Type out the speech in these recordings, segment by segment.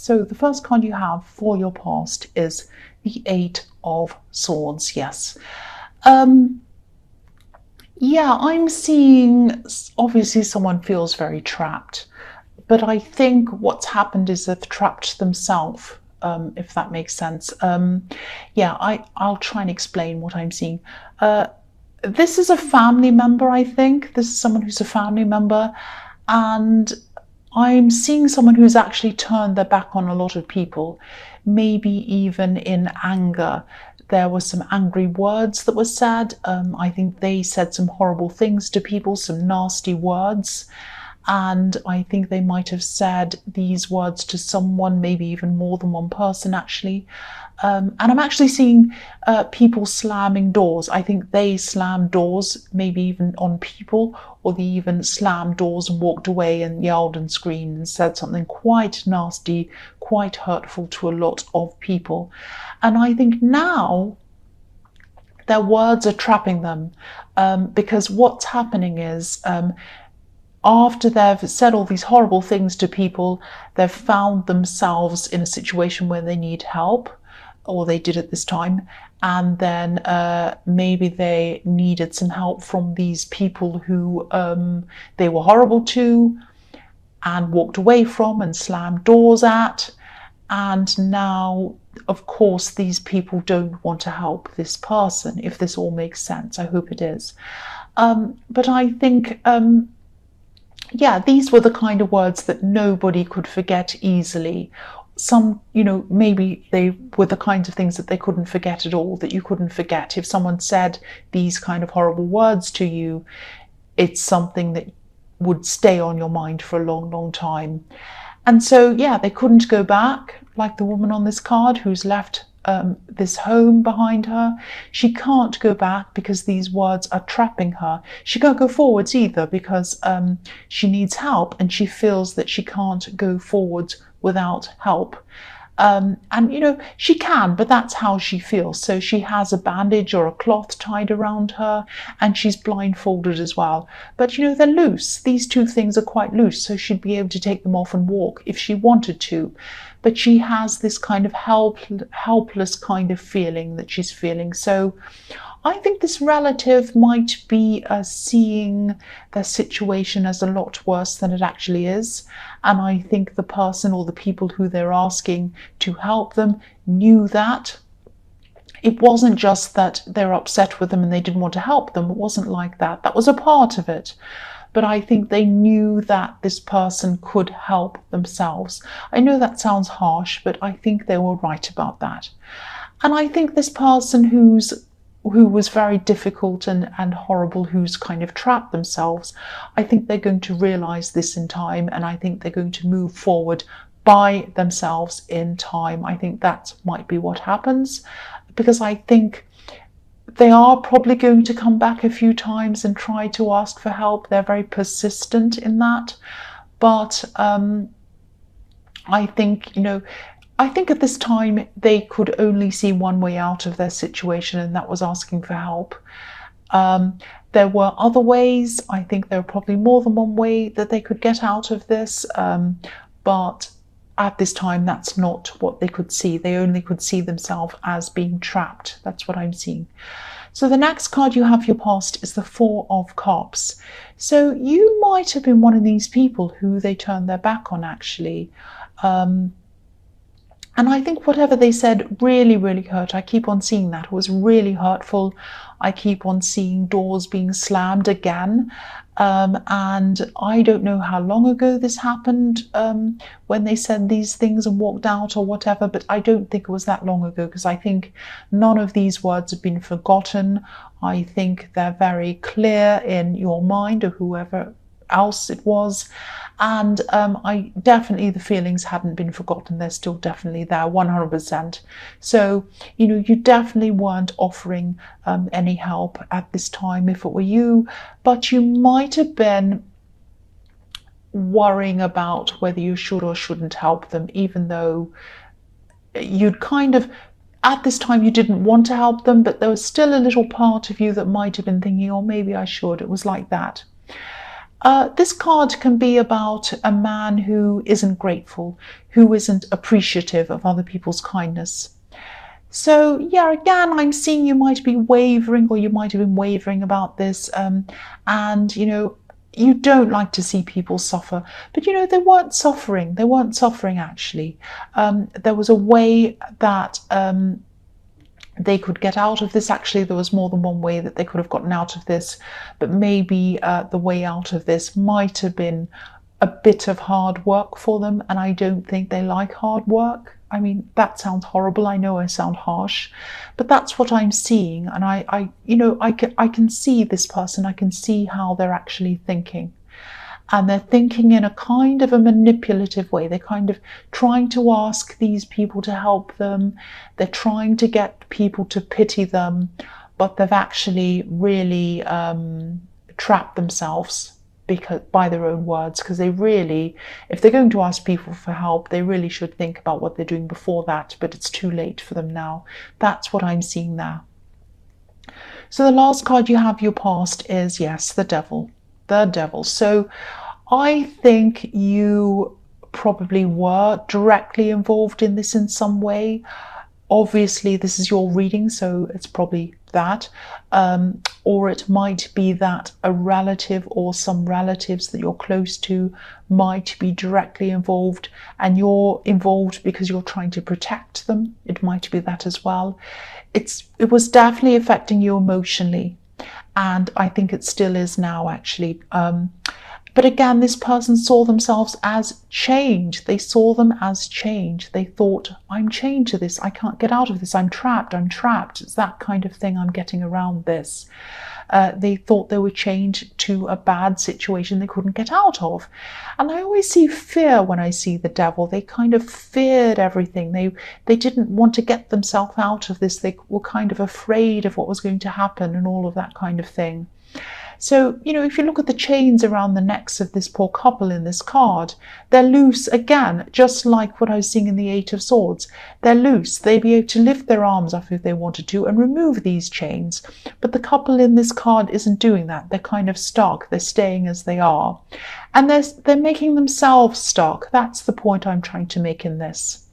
So the first card you have for your past is the Eight of Swords. Yes. Yeah, I'm seeing obviously someone feels very trapped, but I think what's happened is they've trapped themselves, if that makes sense. Yeah, I'll try and explain what I'm seeing. This is a family member, I think. This is someone who's a family member, and I'm seeing someone who's actually turned their back on a lot of people, maybe even in anger. There were some angry words that were said. I think they said some horrible things to people, some nasty words. And I think they might have said these words to someone, maybe even more than one person, actually. And I'm actually seeing people slamming doors. I think they slammed doors, maybe even on people, or they even slammed doors and walked away and yelled and screamed and said something quite nasty, quite hurtful to a lot of people. And I think now their words are trapping them, because what's happening is after they've said all these horrible things to people, they've found themselves in a situation where they need help, or they did at this time, and then maybe they needed some help from these people who they were horrible to and walked away from and slammed doors at. And now, of course, these people don't want to help this person, if this all makes sense. I hope it is. But I think, yeah, these were the kind of words that nobody could forget easily. Some, maybe they were the kinds of things that they couldn't forget at all, that you couldn't forget. If someone said these kind of horrible words to you, it's something that would stay on your mind for a long, long time. And so, yeah, they couldn't go back, like the woman on this card who's left this home behind her. She can't go back because these words are trapping her. She can't go forwards either because she needs help, and she feels that she can't go forwards without help. And she can, but that's how she feels. So she has a bandage or a cloth tied around her, and she's blindfolded as well. But they're loose. These two things are quite loose, so she'd be able to take them off and walk if she wanted to. But she has this kind of helpless kind of feeling that she's feeling. So I think this relative might be seeing their situation as a lot worse than it actually is. And I think the person or the people who they're asking to help them knew that. It wasn't just that they're upset with them and they didn't want to help them. It wasn't like that. That was a part of it. But I think they knew that this person could help themselves. I know that sounds harsh, but I think they were right about that. And I think this person who was very difficult and horrible, who's kind of trapped themselves, I think they're going to realize this in time, and I think they're going to move forward by themselves in time. I think that might be what happens, because I think they are probably going to come back a few times and try to ask for help. They're very persistent in that. But I think, I think at this time they could only see one way out of their situation, and that was asking for help. There were other ways. I think there were probably more than one way that they could get out of this. But at this time, that's not what they could see. They only could see themselves as being trapped. That's what I'm seeing. So the next card you have for your past is the Four of Cups. So you might have been one of these people who they turned their back on, actually. And I think whatever they said really, really hurt. I keep on seeing that. It was really hurtful. I keep on seeing doors being slammed again. And I don't know how long ago this happened, when they said these things and walked out or whatever, but I don't think it was that long ago, because I think none of these words have been forgotten. I think they're very clear in your mind, or whoever else it was. And I definitely, the feelings hadn't been forgotten. They're still definitely there, 100%. So, you definitely weren't offering any help at this time if it were you, but you might have been worrying about whether you should or shouldn't help them, even though you'd kind of, at this time, you didn't want to help them, but there was still a little part of you that might have been thinking, oh, maybe I should. It was like that. This card can be about a man who isn't grateful, who isn't appreciative of other people's kindness. So yeah, again, I'm seeing you might be wavering, or you might have been wavering about this, and you don't like to see people suffer, but they weren't suffering. They weren't suffering actually. There was a way that they could get out of this. Actually, there was more than one way that they could have gotten out of this, but maybe the way out of this might have been a bit of hard work for them, and I don't think they like hard work. I mean, that sounds horrible. I know I sound harsh, but that's what I'm seeing, and I can see this person. I can see how they're actually thinking. And they're thinking in a kind of a manipulative way. They're kind of trying to ask these people to help them. They're trying to get people to pity them, but they've actually really trapped themselves by their own words, because they really, if they're going to ask people for help, they really should think about what they're doing before that, but it's too late for them now. That's what I'm seeing there. So the last card you have, your past, is, yes, the devil. The devil. So I think you probably were directly involved in this in some way. Obviously, this is your reading, so it's probably that. Or it might be that a relative or some relatives that you're close to might be directly involved, and you're involved because you're trying to protect them. It might be that as well. It was definitely affecting you emotionally, and I think it still is now, actually. But again, this person saw themselves as change. They saw them as change. They thought, I'm chained to this. I can't get out of this. I'm trapped. I'm trapped. It's that kind of thing I'm getting around this. They thought they were chained to a bad situation they couldn't get out of. And I always see fear when I see the devil. They kind of feared everything. They didn't want to get themselves out of this. They were kind of afraid of what was going to happen and all of that kind of thing. So, if you look at the chains around the necks of this poor couple in this card, they're loose again, just like what I was seeing in the Eight of Swords. They're loose. They'd be able to lift their arms up if they wanted to and remove these chains. But the couple in this card isn't doing that. They're kind of stuck. They're staying as they are. And they're making themselves stuck. That's the point I'm trying to make in this.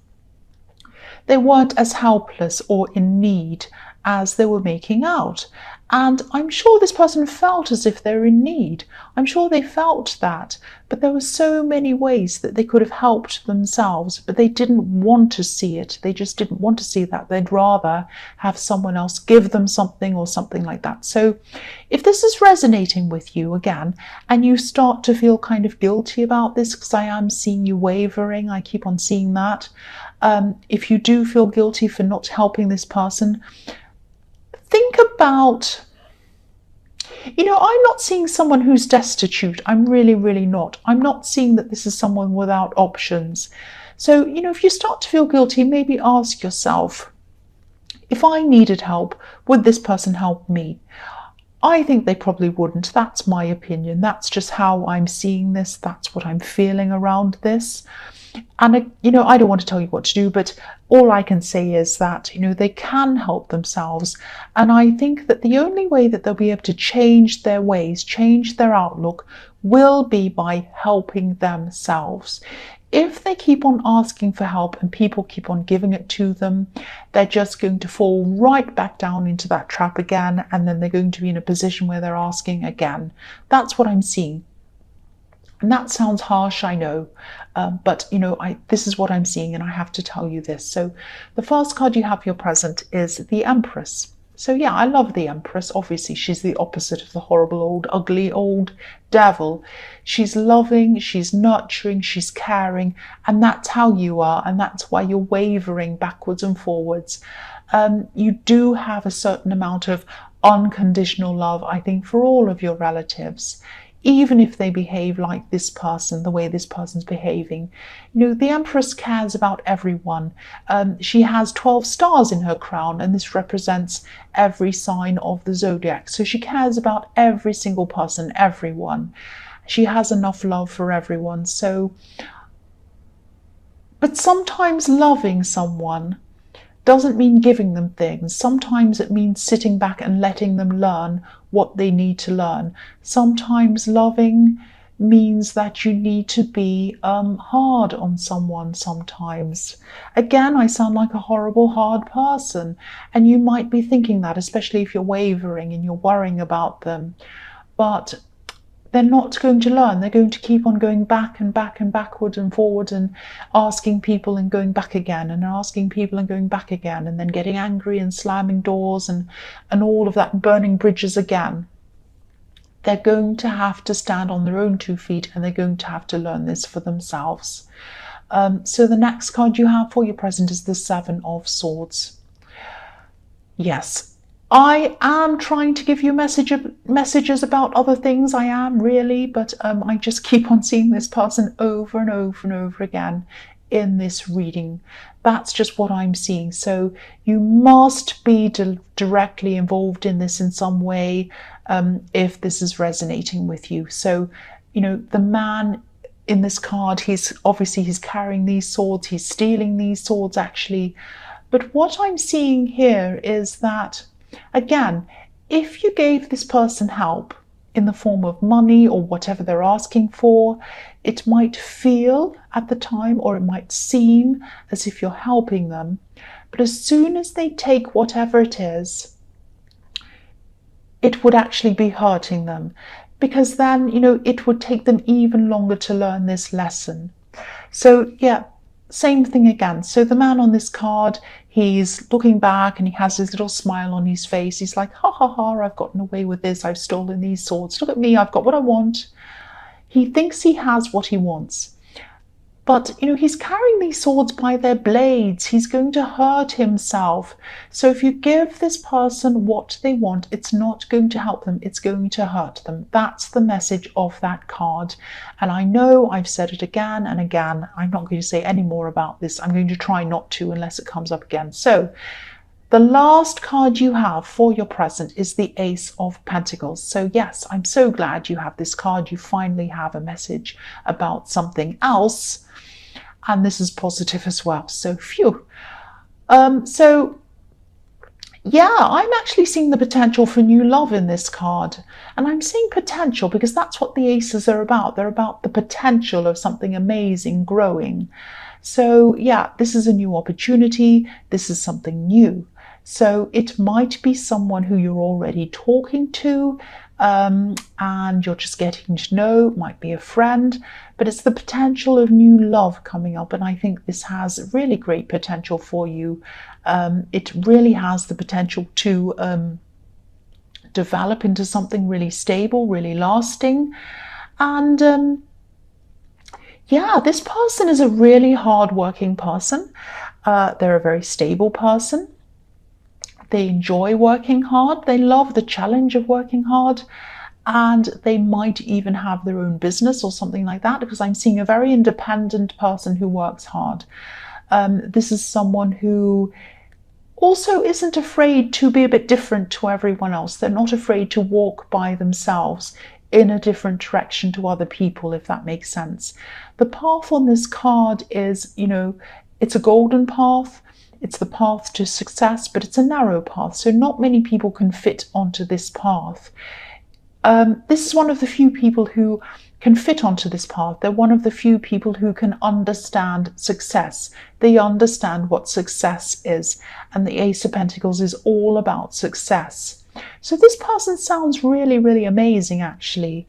They weren't as helpless or in need as they were making out. And I'm sure this person felt as if they're in need. I'm sure they felt that, but there were so many ways that they could have helped themselves, but they didn't want to see it. They just didn't want to see that. They'd rather have someone else give them something or something like that. So if this is resonating with you again, and you start to feel kind of guilty about this, because I am seeing you wavering, I keep on seeing that. If you do feel guilty for not helping this person, think about, I'm not seeing someone who's destitute. I'm really, really not. I'm not seeing that this is someone without options. So, if you start to feel guilty, maybe ask yourself, if I needed help, would this person help me? I think they probably wouldn't. That's my opinion. That's just how I'm seeing this. That's what I'm feeling around this. And, I don't want to tell you what to do, but all I can say is that, they can help themselves. And I think that the only way that they'll be able to change their ways, change their outlook, will be by helping themselves. If they keep on asking for help and people keep on giving it to them, they're just going to fall right back down into that trap again. And then they're going to be in a position where they're asking again. That's what I'm seeing. And that sounds harsh, I know, but this is what I'm seeing, and I have to tell you this. So the first card you have, your present, is the Empress. So yeah, I love the Empress. Obviously, she's the opposite of the horrible old, ugly old devil. She's loving, she's nurturing, she's caring, and that's how you are, and that's why you're wavering backwards and forwards. You do have a certain amount of unconditional love, I think, for all of your relatives. Even if they behave like this person, the way this person's behaving. The Empress cares about everyone. She has 12 stars in her crown, and this represents every sign of the zodiac. So she cares about every single person, everyone. She has enough love for everyone. But sometimes loving someone doesn't mean giving them things. Sometimes it means sitting back and letting them learn what they need to learn. Sometimes loving means that you need to be hard on someone sometimes. Again, I sound like a horrible, hard person, and you might be thinking that, especially if you're wavering and you're worrying about them. But they're not going to learn. They're going to keep on going back and back and backward and forward and asking people and going back again and asking people and going back again, and then getting angry and slamming doors and all of that, burning bridges again. They're going to have to stand on their own 2 feet, and they're going to have to learn this for themselves. So the next card you have for your present is the Seven of Swords. Yes, I am trying to give you messages about other things. I am really, but I just keep on seeing this person over and over and over again in this reading. That's just what I'm seeing. So you must be directly involved in this in some way if this is resonating with you. So, you know, the man in this card, he's carrying these swords, he's stealing these swords actually. But what I'm seeing here is that, again, if you gave this person help in the form of money or whatever they're asking for, it might feel at the time, or it might seem as if you're helping them. But as soon as they take whatever it is, it would actually be hurting them, because then, you know, it would take them even longer to learn this lesson. So yeah, same thing again. So the man on this card, he's looking back and he has his little smile on his face. He's like, ha ha ha, I've gotten away with this. I've stolen these swords. Look at me, I've got what I want. He thinks he has what he wants. But, you know, he's carrying these swords by their blades. He's going to hurt himself. So if you give this person what they want, it's not going to help them. It's going to hurt them. That's the message of that card. And I know I've said it again and again. I'm not going to say any more about this. I'm going to try not to unless it comes up again. So the last card you have for your present is the Ace of Pentacles. So yes, I'm so glad you have this card. You finally have a message about something else. And this is positive as well. So phew. So yeah, I'm actually seeing the potential for new love in this card. And I'm seeing potential because that's what the aces are about. They're about the potential of something amazing growing. So yeah, this is a new opportunity. This is something new. So it might be someone who you're already talking to, and you're just getting to know. It might be a friend, but it's the potential of new love coming up. And I think this has really great potential for you. It really has the potential to develop into something really stable, really lasting. And yeah, this person is a really hard-working person. They're a very stable person. They enjoy working hard. They love the challenge of working hard. And they might even have their own business or something like that, because I'm seeing a very independent person who works hard. This is someone who also isn't afraid to be a bit different to everyone else. They're not afraid to walk by themselves in a different direction to other people, if that makes sense. The path on this card is, you know, it's a golden path. It's the path to success, but it's a narrow path. So not many people can fit onto this path. This is one of the few people who can fit onto this path. They're one of the few people who can understand success. They understand what success is. And the Ace of Pentacles is all about success. So this person sounds really, really amazing, actually.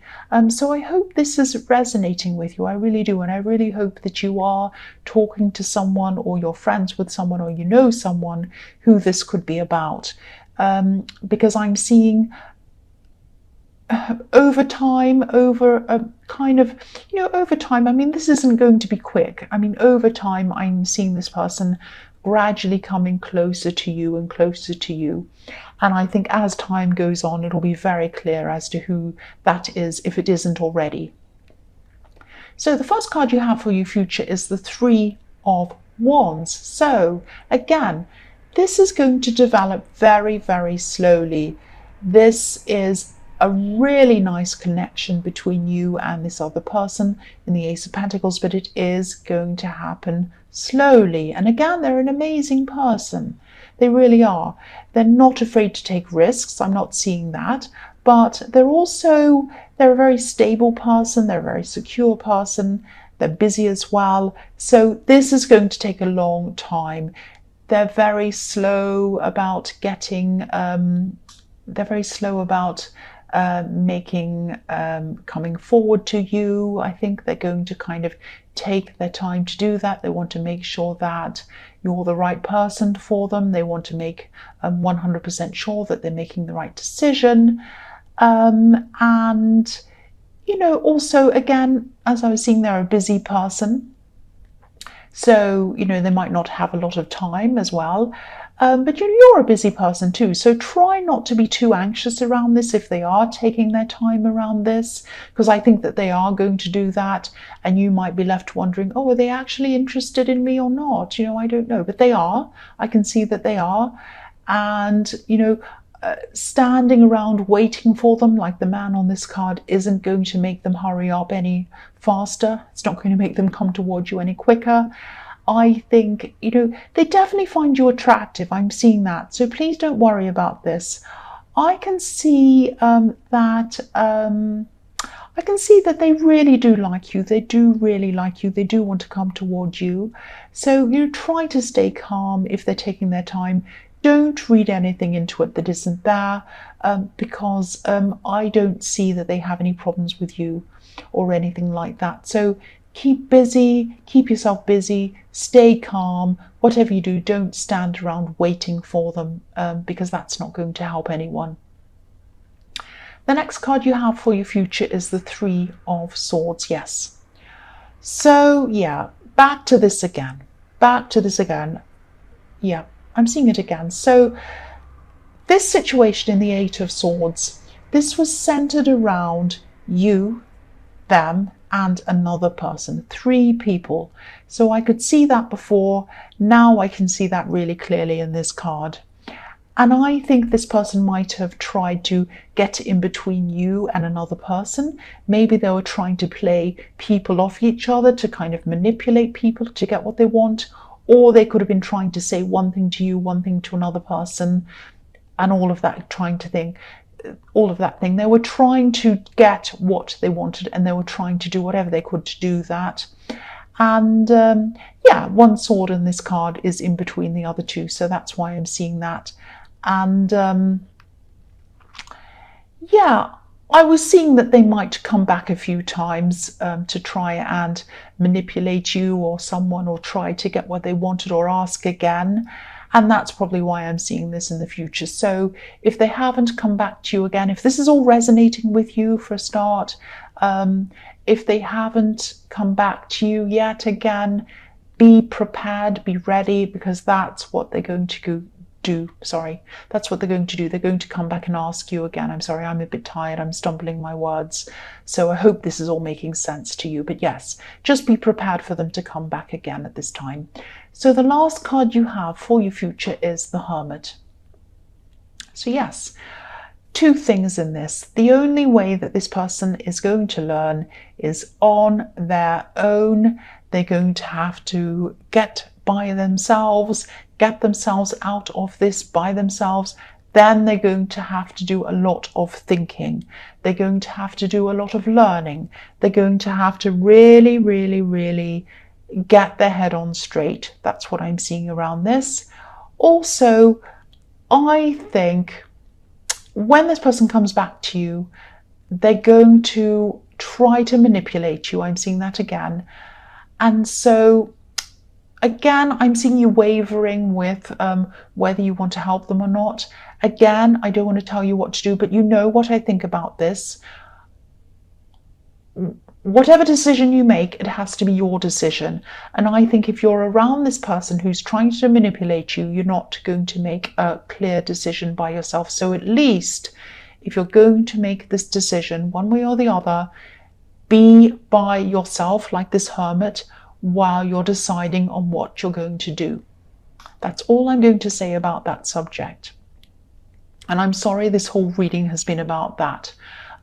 So I hope this is resonating with you. I really do. And I really hope that you are talking to someone, or you're friends with someone, or you know someone who this could be about. Because I'm seeing over time, over a kind of, you know, over time, I mean, this isn't going to be quick. I mean, over time, I'm seeing this person gradually coming closer to you and closer to you. And I think as time goes on, it'll be very clear as to who that is, if it isn't already. So the first card you have for your future is the Three of Wands. So again, this is going to develop very, very slowly. This is a really nice connection between you and this other person in the Ace of Pentacles, but it is going to happen slowly. And again, they're an amazing person. They really are. They're not afraid to take risks. I'm not seeing that. but they're a very stable person, they're a very secure person, they're busy as well. So this is going to take a long time. They're very slow about coming forward to you. I think they're going to kind of take their time to do that. They want to make sure that you're the right person for them. They want to make 100% sure that they're making the right decision. And, also, again, as I was seeing, they're a busy person. So, they might not have a lot of time as well. But you're a busy person too, so try not to be too anxious around this if they are taking their time around this, because I think that they are going to do that, and you might be left wondering, oh, are they actually interested in me or not? I don't know, but they are. I can see that they are. And, standing around waiting for them like the man on this card isn't going to make them hurry up any faster. It's not going to make them come towards you any quicker. I think, they definitely find you attractive. I'm seeing that. So please don't worry about this. I can see that they really do like you. They do really like you. They do want to come towards you. So, try to stay calm if they're taking their time. Don't read anything into it that isn't there, because I don't see that they have any problems with you or anything like that. So keep busy, keep yourself busy, stay calm. Whatever you do, don't stand around waiting for them, because that's not going to help anyone. The next card you have for your future is the Three of Swords. Yes. So, yeah, back to this again. Yeah, I'm seeing it again. So this situation in the Eight of Swords, this was centered around you, them, and another person, 3 people. So I could see that before. Now I can see that really clearly in this card. And I think this person might have tried to get in between you and another person. Maybe they were trying to play people off each other, to kind of manipulate people to get what they want. Or they could have been trying to say one thing to you, one thing to another person, and all of that thing. They were trying to get what they wanted, and they were trying to do whatever they could to do that. And one sword in this card is in between the other 2, so that's why I'm seeing that. And I was seeing that they might come back a few times to try and manipulate you or someone, or try to get what they wanted, or ask again. And that's probably why I'm seeing this in the future. So if they haven't come back to you again, if this is all resonating with you for a start, if they haven't come back to you yet again, be prepared, be ready, because that's what they're going to do. That's what they're going to do. They're going to come back and ask you again. I'm sorry, I'm a bit tired. I'm stumbling my words. So I hope this is all making sense to you. But yes, just be prepared for them to come back again at this time. So the last card you have for your future is the Hermit. So yes, 2 things in this. The only way that this person is going to learn is on their own. They're going to have to get by themselves, get themselves out of this by themselves. Then they're going to have to do a lot of thinking. They're going to have to do a lot of learning. They're going to have to really, really, really get their head on straight. That's what I'm seeing around this. Also, I think when this person comes back to you, they're going to try to manipulate you. I'm seeing that again. And so again, I'm seeing you wavering with whether you want to help them or not. Again, I don't want to tell you what to do, but you know what I think about this. Whatever decision you make, it has to be your decision. And I think if you're around this person who's trying to manipulate you, you're not going to make a clear decision by yourself. So at least if you're going to make this decision one way or the other, be by yourself like this Hermit while you're deciding on what you're going to do. That's all I'm going to say about that subject. And I'm sorry this whole reading has been about that,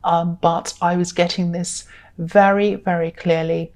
but I was getting this very, very clearly.